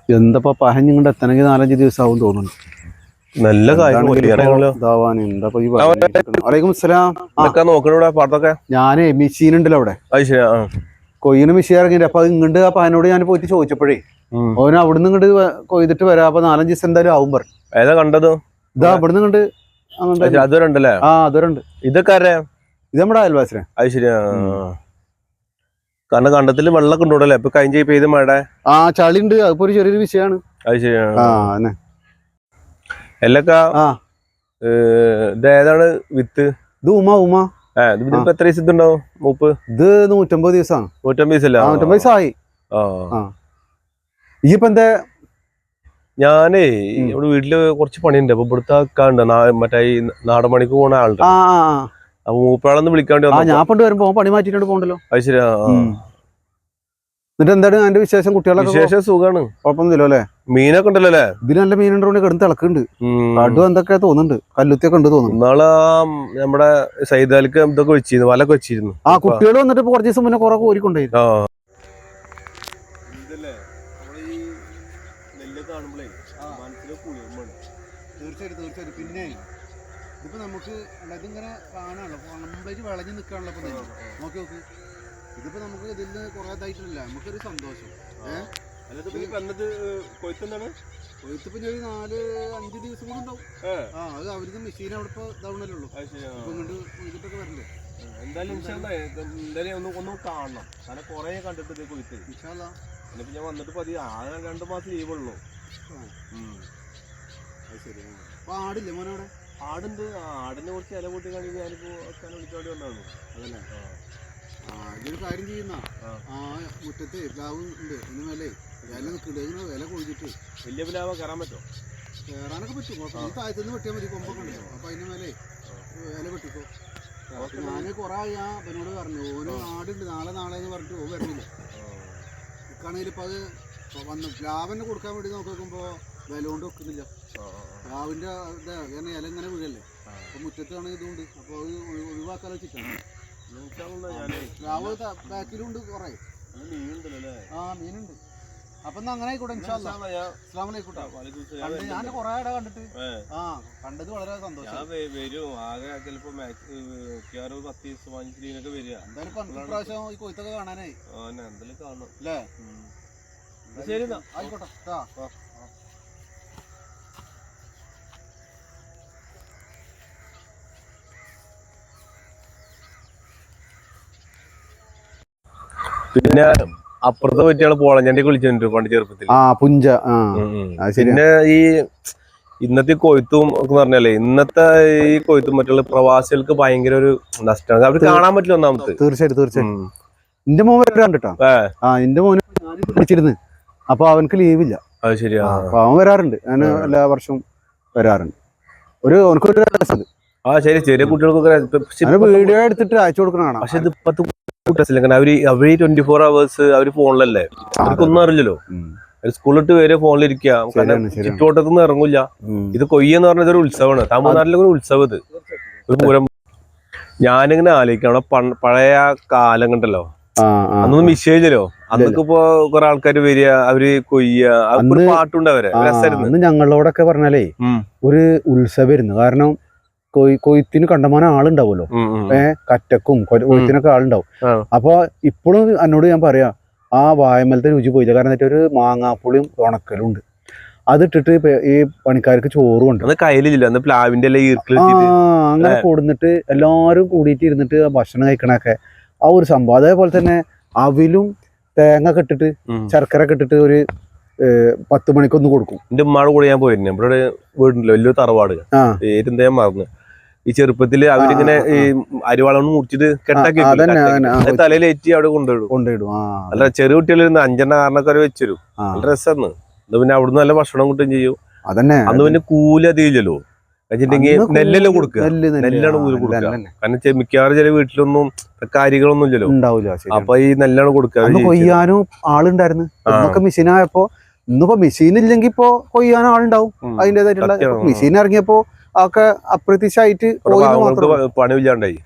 എന്തപ്പോ പഹഞ്ഞിങ്ങോട്ട് എത്തണമെങ്കിൽ 4-5 ദിവസം ആവും തോന്നുന്നു. നല്ല ഞാനേ മെഷീൻ ഉണ്ടല്ലോ അവിടെ കൊയ്യിന് മെഷീൻ ഇറങ്ങിയിട്ട് അപ്പൊ അത് ഇങ്ങോട്ട് ആ പഹനോട് ഞാൻ പോയിട്ട് ചോദിച്ചപ്പോഴേ ഓന് അവിടുന്ന് ഇങ്ങോട്ട് കൊയ്തിട്ട് വരാം. അപ്പൊ 5-6 ദിവസം എന്തായാലും ആവും പറഞ്ഞു. ഏതാ കണ്ടത്? ഇതാ അവിടുന്ന് ഇങ്ങോട്ട് അതുണ്ടല്ലേ? ആ അതുണ്ട്. ഇതൊക്കെ ഇത് നമ്മുടെ അയൽവാസിനെ. അത് ശരിയാ. കാരണം കണ്ടത്തില് വെള്ളമൊക്കെ ഉണ്ടല്ലേ ഇപ്പൊ കഴിഞ്ഞ പെയ്ത് മഴ? ആ ചളി ഉണ്ട്. അതിപ്പോ ഒരു ചെറിയൊരു വിഷയമാണ്. അത് ശരിയാണ്. ആ എല്ലക്കാ ഇത് ഏതാണ് വിത്ത്? ഇത് ഉമ എത്ര ദിവസം ഇതുണ്ടാവും മൂപ്പ്? ഇത് 150 ദിവസമാണ്. 150 ദിവസമല്ല? 150 ദിവസമായി. ഇപ്പൊ എന്താ? ഞാനേ ഇവിടെ വീട്ടില് കുറച്ച് പണിയുണ്ട്. അപ്പൊ ഇവിടുത്തെ മറ്റേ ഈ നാടൻ പണിക്ക് പോണ ആളുണ്ട്. അപ്പൊ മൂപ്പറാളൊന്ന് വിളിക്കാൻ വേണ്ടി ഞാൻ പണ്ട് വരുമ്പോ പണി മാറ്റിട്ട് പോകണ്ടല്ലോ. അത് ശരിയാ. എന്നിട്ട് എന്താണ് അതിന്റെ വിശേഷം? കുട്ടികളൊക്കെ വിശേഷം സുഖമാണ്, കുഴപ്പമൊന്നുമില്ലോ അല്ലേ? മീനൊക്കെ ഉണ്ടല്ലോ അല്ലേ? ഇതിന് നല്ല മീനുണ്ടോ? കിടന്ന് തിളക്കുന്നുണ്ട്. കടുവ എന്തൊക്കെ തോന്നുന്നുണ്ട്. കല്ലുത്തിയൊക്കെ ഉണ്ട് തോന്നുന്നു. നാളെ നമ്മുടെ സൈതാലിക്ക് ഇതൊക്കെ വെച്ചിരുന്നു, വലൊക്കെ വെച്ചിരുന്നു. ആ കുട്ടികൾ വന്നിട്ട് കുറച്ച് ദിവസം മുന്നേ കുറെ കോരിക്കൊണ്ടായിരുന്നു. തീർച്ചയായിട്ടും. പിന്നെ ഇതിപ്പോ നമുക്ക് ഇതിങ്ങനെ കാണാണല്ലോ, കംപ്ലീറ്റ് വിളഞ്ഞു നിൽക്കാണല്ലോ. നോക്കി ഇതിപ്പോ നമുക്ക് ഇതിൽ നിന്ന് കുറെ ഇതായിട്ടില്ല, നമുക്കൊരു സന്തോഷം. കൊയ്ത്തിപ്പോ 4-5 ദിവസം കൂടെ ഉണ്ടാവും. അത് അവർക്ക് മെഷീൻ അവിടെ ഇപ്പൊ ഇതാവണല്ലേ ഉള്ളൂ. ഇങ്ങോട്ട് കൊയ്തിട്ടൊക്കെ വരണ്ടേ? എന്തായാലും ഒന്നും കാണണം. കാരണം കൊറേ കണ്ടിട്ട് കൊയ്ത്ത്. എന്നിട്ട് ഞാൻ വന്നിട്ട് 2 മാസം ലീവുള്ളൂ. ആടില്ലേ മോനോടെ? ആടുണ്ട്. ആടിനെ കുറച്ച് ഇല കൂട്ടി കഴിഞ്ഞ് ഞാനിപ്പോ വിളിച്ചോണ്ടി വന്നതാണ്. അതല്ലേ? ഇതൊരു കാര്യം ചെയ്യുന്ന ആ മുറ്റത്ത് പ്ലാവ് ഉണ്ട്. അതിന് മേലെ ഇല നിൽക്കുന്നുണ്ട്. ഇല കൊഴിഞ്ഞിട്ട് വലിയ പ്ലാവ് കയറാൻ പറ്റുമോ? കയറാനൊക്കെ പറ്റും. ഈ താഴത്തുനിന്ന് വെട്ടിയാൽ മതി. കൊമ്പൊക്കെ ഉണ്ടല്ലോ. അപ്പൊ അതിന് മേലെ ഇല വെട്ടിക്കോ. ഞാന് കുറെ അവനോട് പറഞ്ഞു, ഓരോ ആടുണ്ട് നാളെ എന്ന് പറഞ്ഞിട്ട് ഓ വരുന്നില്ല. ഇക്കാണെങ്കിൽ ഇപ്പൊ അത് വന്ന് പ്ലാവിനെ കൊടുക്കാൻ വേണ്ടി നോക്കുമ്പോ വില കൊണ്ട് വെക്കുന്നില്ല. പ്ലാവിന്റെ ഇല ഇങ്ങനെ വീഴല്ലേ. അപ്പൊ മുറ്റത്താണെങ്കിൽ ഇതുകൊണ്ട്. അപ്പൊ അത് ഒഴിവാക്കാലോ ചിട്ടാണ്. പ്ലാവ് ബാക്കിലുണ്ട് കുറെ. മീനുണ്ട്. അപ്പൊ അങ്ങനെ ആയിക്കോട്ടെ. ഞാൻ കുറെ ഇട കണ്ടിട്ട് കണ്ടത് വളരെ സന്തോഷം. എന്തായാലും പ്രാവശ്യം ഈ കൊയ്ത്തൊക്കെ കാണാനായി കാണും അല്ലേ? ശരി, ആയിക്കോട്ടെ. പിന്നെ അപ്പുറത്തെ പറ്റിയാണ് പോളഞ്ഞാണ്ടി വിളിച്ചിട്ടുണ്ട് പണ്ട് ചെറുപ്പത്തിൽ. പുഞ്ച. പിന്നെ ഈ ഇന്നത്തെ കൊയ്ത്തും ഒക്കെ പറഞ്ഞാലേ, ഇന്നത്തെ ഈ കൊയ്ത്തും മറ്റുള്ള പ്രവാസികൾക്ക് ഭയങ്കര ഒരു നഷ്ടമാണ്. അവര് കാണാൻ പറ്റില്ല ഒന്നാമത്തെ. തീർച്ചയായിട്ടും. എന്റെ മോൻ വരാറുണ്ട്. എന്റെ മോന് പിടിച്ചിരുന്നു. അപ്പൊ അവനക്ക് ലീവില്ല. അത് ശരിയാ. അപ്പൊ അവൻ വരാറുണ്ട്. ഞാൻ എല്ലാ വർഷവും വരാറുണ്ട്. അവനക്കൊരു രസം. ശരി. ചെറിയ കുട്ടികൾക്കൊക്കെ വീഡിയോ എടുത്തിട്ട് അയച്ചു കൊടുക്കണ. പക്ഷെ ഇത് ഇപ്പത്തെ അവര് 24 hours അവര് ഫോണിലല്ലേ. അവർക്കൊന്നും അറിയില്ലല്ലോ. സ്കൂളിട്ട് വരെ ഫോണിലിരിക്കുക. ചുറ്റുവട്ടത്തൊന്നും ഇറങ്ങില്ല. ഇത് കൊയ്യെന്ന് പറഞ്ഞത് ഒരു ഉത്സവമാണ്. തമിഴ്നാട്ടിലെ ഒരു ഉത്സവം. ഇത് ഒരു പൂരം. ഞാനിങ്ങനെ ആലോചിക്കണം, പഴയ കാലം കണ്ടല്ലോ, അന്നൊന്നും മിഷേജല്ലോ. അന്നൊക്കെ ഇപ്പൊ കുറെ ആൾക്കാർ വരിക, അവര് കൊയ്യ, പാട്ടുണ്ട്. അവരെ രസമായിരുന്നു. ഞങ്ങളോടൊക്കെ പറഞ്ഞാലേ ഒരു ഉത്സവമായിരുന്നു. കാരണം കൊയ്ത്തിന് കണ്ടമാനം ആളുണ്ടാവുമല്ലോ. കറ്റക്കും കൊയ്ത്തിനൊക്കെ ആളുണ്ടാവും. അപ്പൊ ഇപ്പോഴും എന്നോട് ഞാൻ പറയാ, ആ വായമലത്തെ രുചി പോയില്ല. കാരണം എന്നിട്ട് ഒരു മാങ്ങാപ്പുളിയും ഉണക്കലും ഉണ്ട്. അതിട്ടിട്ട് ഈ പണിക്കാർക്ക് ചോറും ഉണ്ട്. അങ്ങനെ കൊടുന്നിട്ട് എല്ലാരും കൂടിയിട്ട് ഇരുന്നിട്ട് ഭക്ഷണം കഴിക്കണൊക്കെ ആ ഒരു സംഭവം. അതേപോലെ തന്നെ അവിലും തേങ്ങ ഒക്കെ ഇട്ടിട്ട് ശർക്കര ഒക്കെ ഇട്ടിട്ട് ഒരു 10 മണിക്കൊന്ന് കൊടുക്കും. എന്റെ ഉമ്മാടെ കൂടെ ഞാൻ പോയിരുന്നു. ഇവിടെ വീടുണ്ടല്ലോ വലിയൊരു തറവാട്, പേരെന്താ ഞാൻ മറന്നു. ഈ ചെറുപ്പത്തില് അവരിങ്ങനെ ഈ അരിവാളം മുറിച്ചിട്ട് കെട്ടാക്കി തലയിലേറ്റി അവിടെ കൊണ്ടുപോയിടും. അല്ല ചെറിയ കുട്ടികളിരുന്ന് 5 കാരണക്കാര് വെച്ചരും. നല്ല രസമാണ്. പിന്നെ അവിടുന്ന് നല്ല ഭക്ഷണം കിട്ടുകയും ചെയ്യും. അന്ന് പിന്നെ കൂലി അതില്ലല്ലോ. വെച്ചിട്ടുണ്ടെങ്കിൽ നെല്ലെല്ലാം കൊടുക്കുക. നെല്ലാണ് കൂലി കൊടുക്കുക. കാരണം മിക്കവാറും ചില വീട്ടിലൊന്നും കാര്യങ്ങളൊന്നും ഇല്ലല്ലോ, ഉണ്ടാവില്ല. അപ്പൊ ഈ നെല്ലാണ് കൊടുക്കുക. കൊയ്യാനും ആളുണ്ടായിരുന്നു. മെഷീനായപ്പോ ഇന്നിപ്പോ മെഷീൻ ഇല്ലെങ്കിൽ ഇപ്പൊ കൊയ്യാൻ ആളുണ്ടാവും. അതിന്റേതായിട്ടുള്ള മെഷീൻ ഇറങ്ങിയപ്പോ ഒക്കെ അപ്രത്യക്ഷമായിട്ട് പണിയില്ലാണ്ടായി.